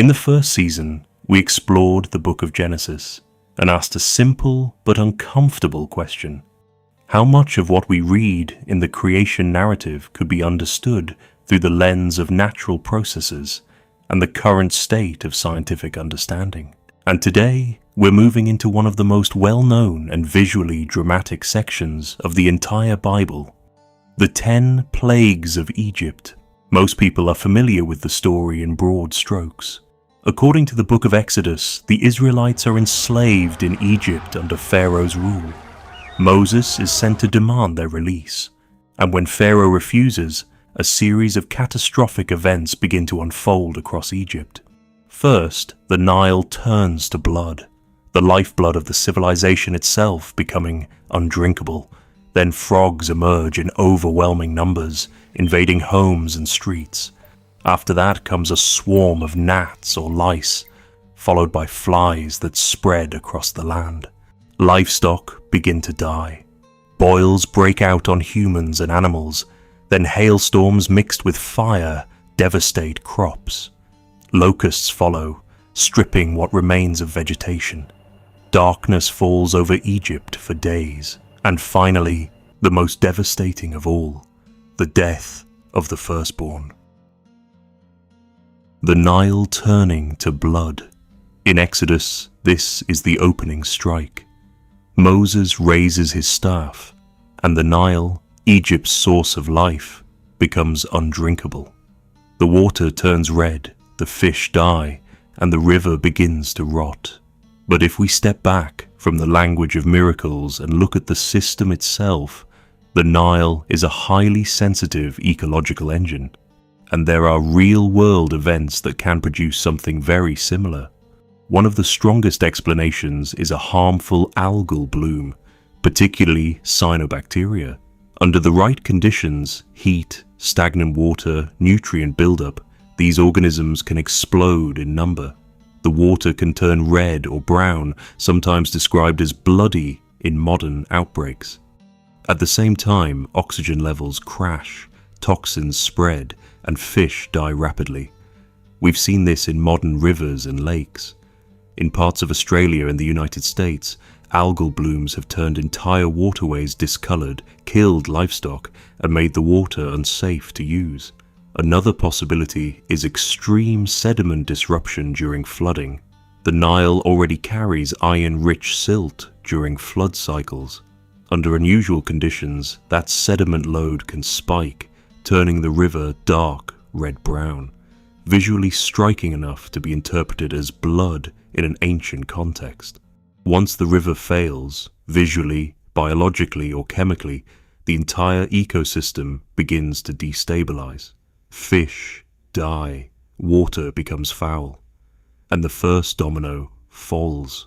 In the first season, we explored the book of Genesis and asked a simple but uncomfortable question. How much of what we read in the creation narrative could be understood through the lens of natural processes and the current state of scientific understanding? And today, we're moving into one of the most well-known and visually dramatic sections of the entire Bible, the 10 Plagues of Egypt. Most people are familiar with the story in broad strokes. According to the book of Exodus, the Israelites are enslaved in Egypt under Pharaoh's rule. Moses is sent to demand their release, and when Pharaoh refuses, a series of catastrophic events begin to unfold across Egypt. First, the Nile turns to blood, the lifeblood of the civilization itself becoming undrinkable. Then frogs emerge in overwhelming numbers, invading homes and streets. After that comes a swarm of gnats or lice, followed by flies that spread across the land. Livestock begin to die. Boils break out on humans and animals. Then hailstorms mixed with fire devastate crops. Locusts follow, stripping what remains of vegetation. Darkness falls over Egypt for days. And finally, the most devastating of all, the death of the firstborn. The Nile turning to blood. In Exodus, this is the opening strike. Moses raises his staff, and the Nile, Egypt's source of life, becomes undrinkable. The water turns red, the fish die, and the river begins to rot. But if we step back from the language of miracles and look at the system itself, the Nile is a highly sensitive ecological engine, and there are real-world events that can produce something very similar. One of the strongest explanations is a harmful algal bloom, particularly cyanobacteria. Under the right conditions, heat, stagnant water, nutrient buildup, these organisms can explode in number. The water can turn red or brown, sometimes described as bloody in modern outbreaks. At the same time, oxygen levels crash, toxins spread, and fish die rapidly. We've seen this in modern rivers and lakes. In parts of Australia and the United States, algal blooms have turned entire waterways discolored, killed livestock, and made the water unsafe to use. Another possibility is extreme sediment disruption during flooding. The Nile already carries iron-rich silt during flood cycles. Under unusual conditions, that sediment load can spike, turning the river dark red-brown, visually striking enough to be interpreted as blood in an ancient context. Once the river fails, visually, biologically, or chemically, the entire ecosystem begins to destabilize. Fish die, water becomes foul, and the first domino falls.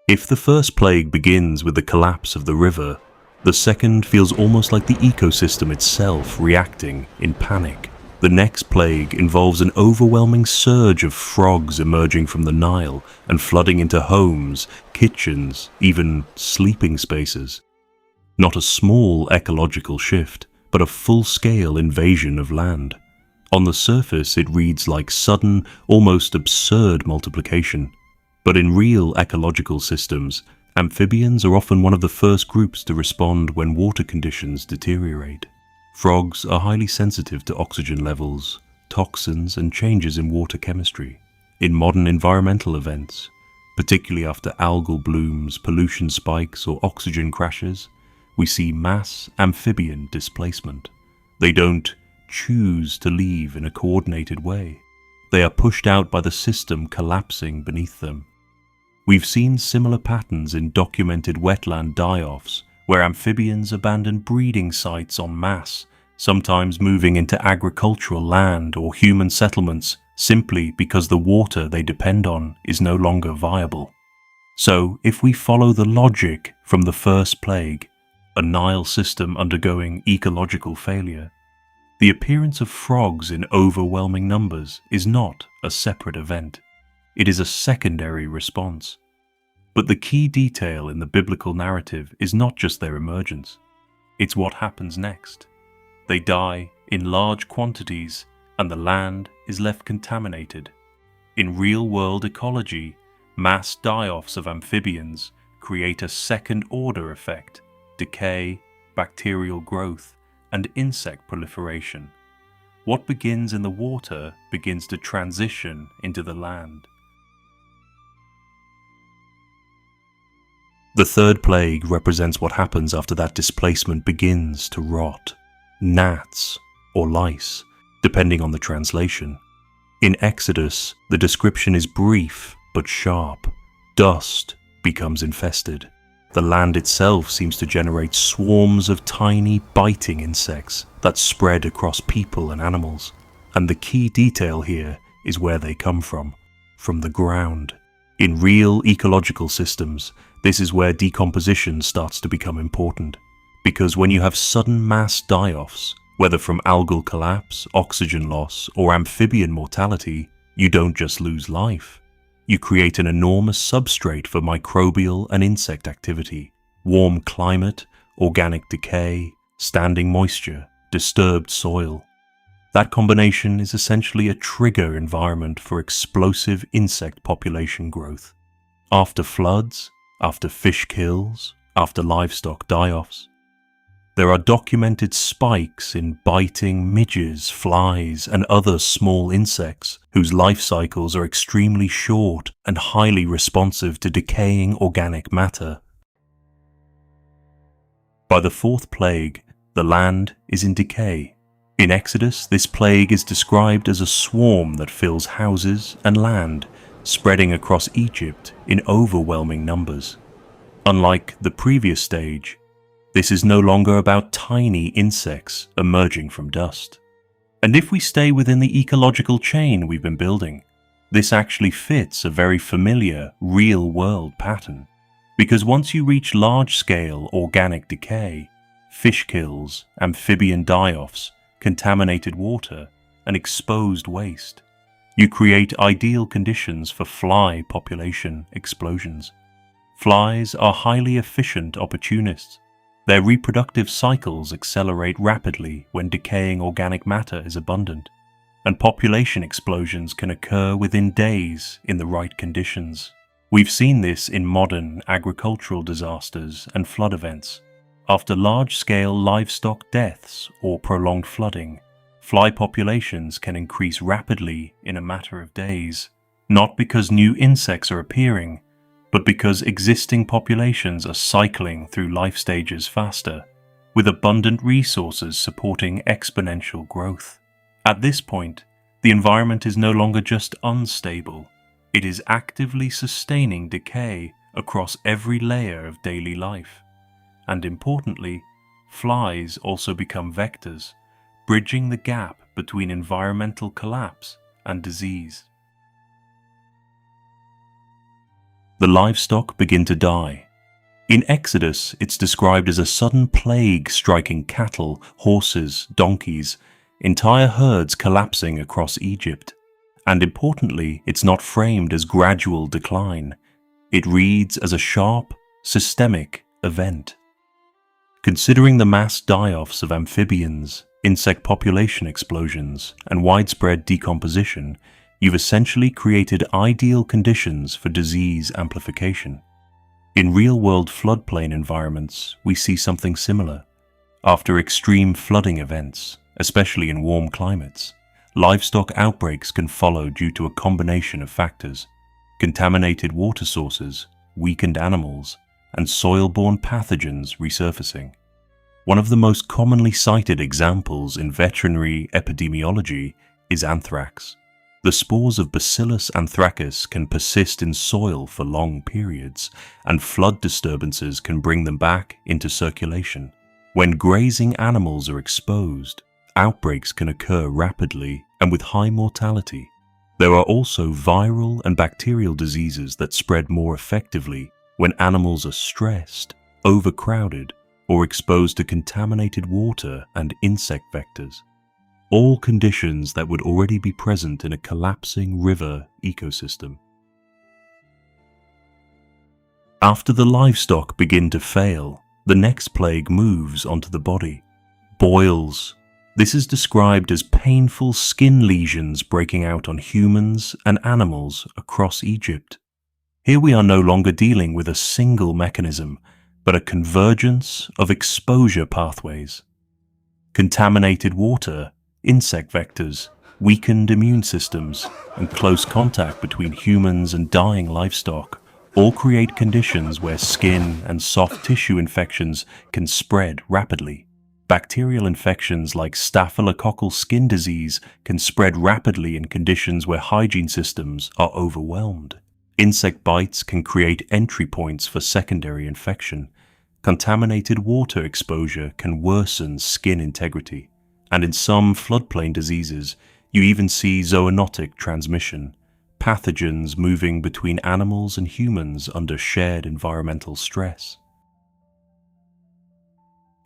If the first plague begins with the collapse of the river, the second feels almost like the ecosystem itself reacting in panic. The next plague involves an overwhelming surge of frogs emerging from the Nile and flooding into homes, kitchens, even sleeping spaces. Not a small ecological shift, but a full-scale invasion of land. On the surface, it reads like sudden, almost absurd multiplication. But in real ecological systems, amphibians are often one of the first groups to respond when water conditions deteriorate. Frogs are highly sensitive to oxygen levels, toxins, and changes in water chemistry. In modern environmental events, particularly after algal blooms, pollution spikes, or oxygen crashes, we see mass amphibian displacement. They don't choose to leave in a coordinated way. They are pushed out by the system collapsing beneath them. We've seen similar patterns in documented wetland die-offs, where amphibians abandon breeding sites en masse, sometimes moving into agricultural land or human settlements simply because the water they depend on is no longer viable. So, if we follow the logic from the first plague, a Nile system undergoing ecological failure, the appearance of frogs in overwhelming numbers is not a separate event. It is a secondary response. But the key detail in the biblical narrative is not just their emergence. It's what happens next. They die in large quantities and the land is left contaminated. In real-world ecology, mass die-offs of amphibians create a second-order effect: decay, bacterial growth, and insect proliferation. What begins in the water begins to transition into the land. The third plague represents what happens after that displacement begins to rot. Gnats, or lice, depending on the translation. In Exodus, the description is brief but sharp. Dust becomes infested. The land itself seems to generate swarms of tiny biting insects that spread across people and animals. And the key detail here is where they come from the ground. In real ecological systems, this is where decomposition starts to become important. Because when you have sudden mass die-offs, whether from algal collapse, oxygen loss, or amphibian mortality, you don't just lose life. You create an enormous substrate for microbial and insect activity. Warm climate, organic decay, standing moisture, disturbed soil. That combination is essentially a trigger environment for explosive insect population growth. After floods, after fish kills, after livestock die-offs, there are documented spikes in biting midges, flies, and other small insects whose life cycles are extremely short and highly responsive to decaying organic matter. By the fourth plague, the land is in decay. In Exodus, this plague is described as a swarm that fills houses and land, spreading across Egypt in overwhelming numbers. Unlike the previous stage, this is no longer about tiny insects emerging from dust. And if we stay within the ecological chain we've been building, this actually fits a very familiar, real-world pattern. Because once you reach large-scale organic decay, fish kills, amphibian die-offs, contaminated water, and exposed waste, you create ideal conditions for fly population explosions. Flies are highly efficient opportunists. Their reproductive cycles accelerate rapidly when decaying organic matter is abundant, and population explosions can occur within days in the right conditions. We've seen this in modern agricultural disasters and flood events. After large-scale livestock deaths or prolonged flooding, fly populations can increase rapidly in a matter of days, not because new insects are appearing, but because existing populations are cycling through life stages faster, with abundant resources supporting exponential growth. At this point, the environment is no longer just unstable, it is actively sustaining decay across every layer of daily life. And importantly, flies also become vectors, bridging the gap between environmental collapse and disease. The livestock begin to die. In Exodus, it's described as a sudden plague striking cattle, horses, donkeys, entire herds collapsing across Egypt. And importantly, it's not framed as gradual decline. It reads as a sharp, systemic event. Considering the mass die-offs of amphibians, insect population explosions, and widespread decomposition, you've essentially created ideal conditions for disease amplification. In real-world floodplain environments, we see something similar. After extreme flooding events, especially in warm climates, livestock outbreaks can follow due to a combination of factors: contaminated water sources, weakened animals, and soil-borne pathogens resurfacing. One of the most commonly cited examples in veterinary epidemiology is anthrax. The spores of Bacillus anthracus can persist in soil for long periods, and flood disturbances can bring them back into circulation. When grazing animals are exposed, outbreaks can occur rapidly and with high mortality. There are also viral and bacterial diseases that spread more effectively when animals are stressed, overcrowded, or exposed to contaminated water and insect vectors. All conditions that would already be present in a collapsing river ecosystem. After the livestock begin to fail, the next plague moves onto the body. Boils, This is described as painful skin lesions breaking out on humans and animals across Egypt. Here we are no longer dealing with a single mechanism, but a convergence of exposure pathways. Contaminated water, insect vectors, weakened immune systems, and close contact between humans and dying livestock all create conditions where skin and soft tissue infections can spread rapidly. Bacterial infections like staphylococcal skin disease can spread rapidly in conditions where hygiene systems are overwhelmed. Insect bites can create entry points for secondary infection. Contaminated water exposure can worsen skin integrity. And in some floodplain diseases, you even see zoonotic transmission, pathogens moving between animals and humans under shared environmental stress.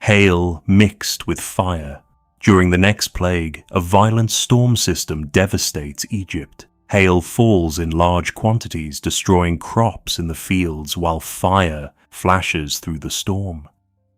Hail mixed with fire. During the next plague, a violent storm system devastates Egypt. Hail falls in large quantities, destroying crops in the fields while fire flashes through the storm.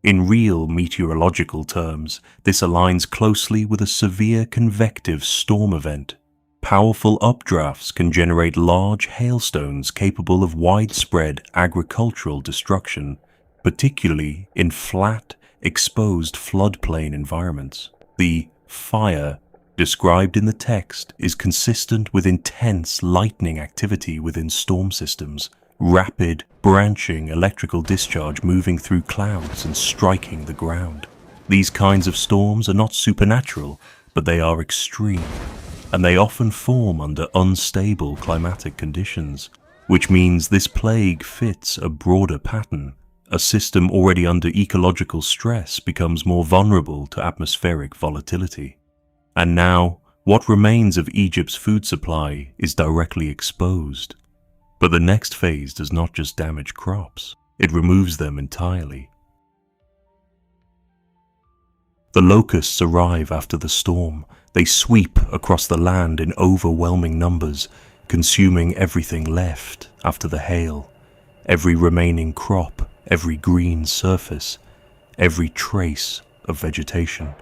In real meteorological terms, this aligns closely with a severe convective storm event. Powerful updrafts can generate large hailstones capable of widespread agricultural destruction, particularly in flat, exposed floodplain environments. The fire described in the text is consistent with intense lightning activity within storm systems, rapid, branching electrical discharge moving through clouds and striking the ground. These kinds of storms are not supernatural, but they are extreme, and they often form under unstable climatic conditions, which means this plague fits a broader pattern. A system already under ecological stress becomes more vulnerable to atmospheric volatility. And now, what remains of Egypt's food supply is directly exposed. But the next phase does not just damage crops, it removes them entirely. The locusts arrive after the storm. They sweep across the land in overwhelming numbers, consuming everything left after the hail, every remaining crop, every green surface, every trace of vegetation.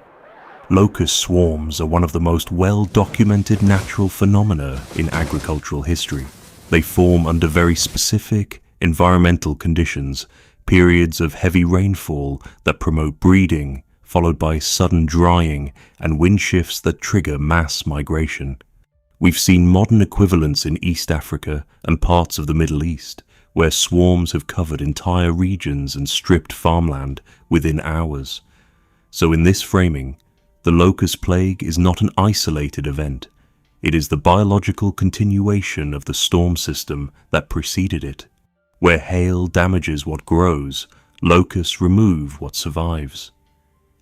Locust swarms are one of the most well-documented natural phenomena in agricultural history. They form under very specific environmental conditions, periods of heavy rainfall that promote breeding, followed by sudden drying and wind shifts that trigger mass migration. We've seen modern equivalents in East Africa and parts of the Middle East, where swarms have covered entire regions and stripped farmland within hours. So in this framing, the locust plague is not an isolated event. It is the biological continuation of the storm system that preceded it. Where hail damages what grows, locusts remove what survives.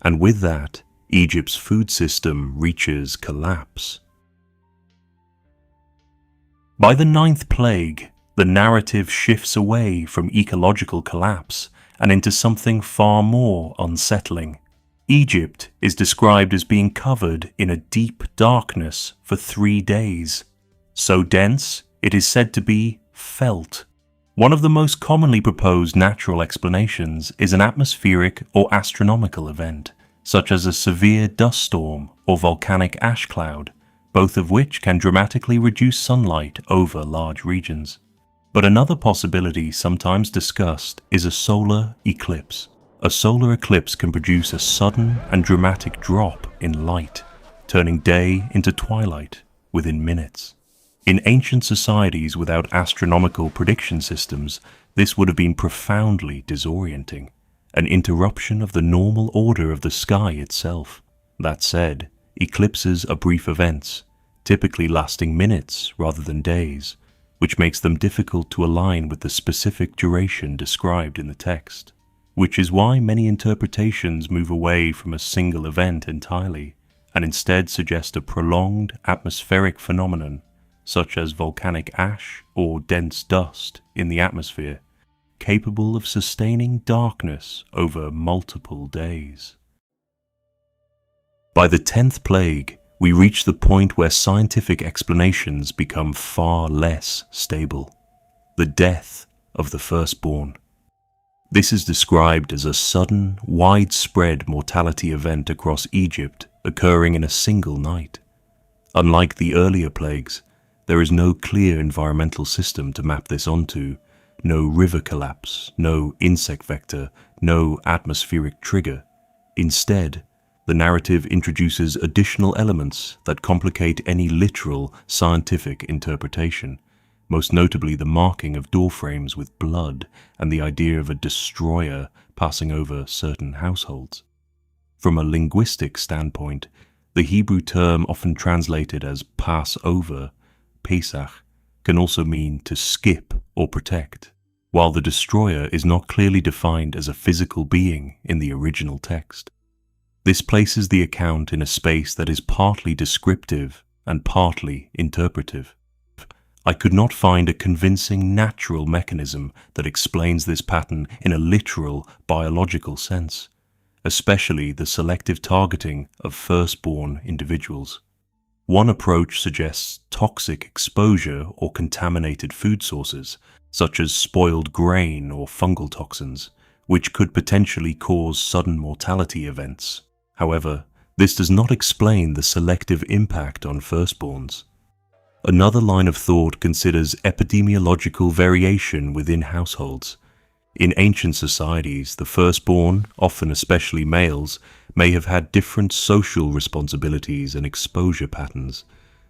And with that, Egypt's food system reaches collapse. By the 9th plague, the narrative shifts away from ecological collapse and into something far more unsettling. Egypt is described as being covered in a deep darkness for 3 days, so dense it is said to be felt. One of the most commonly proposed natural explanations is an atmospheric or astronomical event, such as a severe dust storm or volcanic ash cloud, both of which can dramatically reduce sunlight over large regions. But another possibility sometimes discussed is a solar eclipse. A solar eclipse can produce a sudden and dramatic drop in light, turning day into twilight within minutes. In ancient societies without astronomical prediction systems, this would have been profoundly disorienting, an interruption of the normal order of the sky itself. That said, eclipses are brief events, typically lasting minutes rather than days, which makes them difficult to align with the specific duration described in the text, which is why many interpretations move away from a single event entirely and instead suggest a prolonged atmospheric phenomenon, such as volcanic ash or dense dust in the atmosphere, capable of sustaining darkness over multiple days. By the 10th plague, we reach the point where scientific explanations become far less stable: the death of the firstborn. This is described as a sudden, widespread mortality event across Egypt occurring in a single night. Unlike the earlier plagues, there is no clear environmental system to map this onto, no river collapse, no insect vector, no atmospheric trigger. Instead, the narrative introduces additional elements that complicate any literal scientific interpretation, most notably the marking of doorframes with blood and the idea of a destroyer passing over certain households. From a linguistic standpoint, the Hebrew term often translated as pass over, Pesach, can also mean to skip or protect, while the destroyer is not clearly defined as a physical being in the original text. This places the account in a space that is partly descriptive and partly interpretive. I could not find a convincing natural mechanism that explains this pattern in a literal biological sense, especially the selective targeting of firstborn individuals. One approach suggests toxic exposure or contaminated food sources, such as spoiled grain or fungal toxins, which could potentially cause sudden mortality events. However, this does not explain the selective impact on firstborns. Another line of thought considers epidemiological variation within households. In ancient societies, the firstborn, often especially males, may have had different social responsibilities and exposure patterns.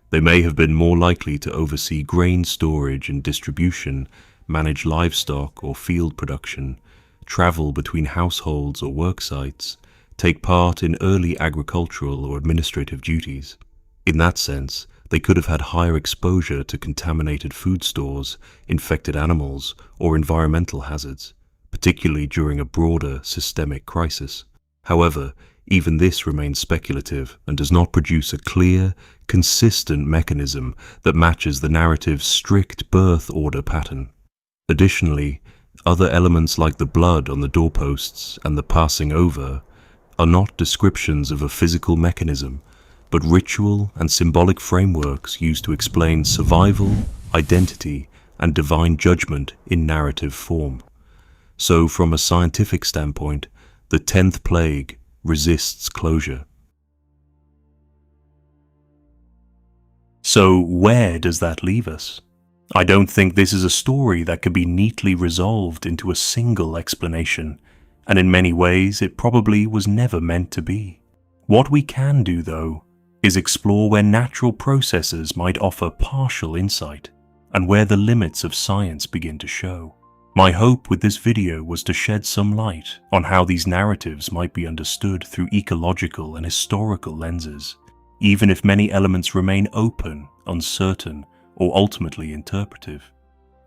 They may have been more likely to oversee grain storage and distribution, manage livestock or field production, travel between households or work sites, take part in early agricultural or administrative duties. In that sense, they could have had higher exposure to contaminated food stores, infected animals, or environmental hazards, particularly during a broader systemic crisis. However, even this remains speculative and does not produce a clear, consistent mechanism that matches the narrative's strict birth order pattern. Additionally, other elements like the blood on the doorposts and the passing over are not descriptions of a physical mechanism, but ritual and symbolic frameworks used to explain survival, identity, and divine judgment in narrative form. So, from a scientific standpoint, the 10th plague resists closure. So, where does that leave us? I don't think this is a story that could be neatly resolved into a single explanation, and in many ways it probably was never meant to be. What we can do, though, is explore where natural processes might offer partial insight, and where the limits of science begin to show. My hope with this video was to shed some light on how these narratives might be understood through ecological and historical lenses, even if many elements remain open, uncertain, or ultimately interpretive.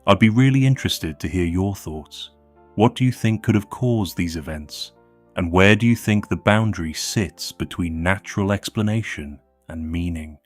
I'd be really interested to hear your thoughts. What do you think could have caused these events? And where do you think the boundary sits between natural explanation and meaning?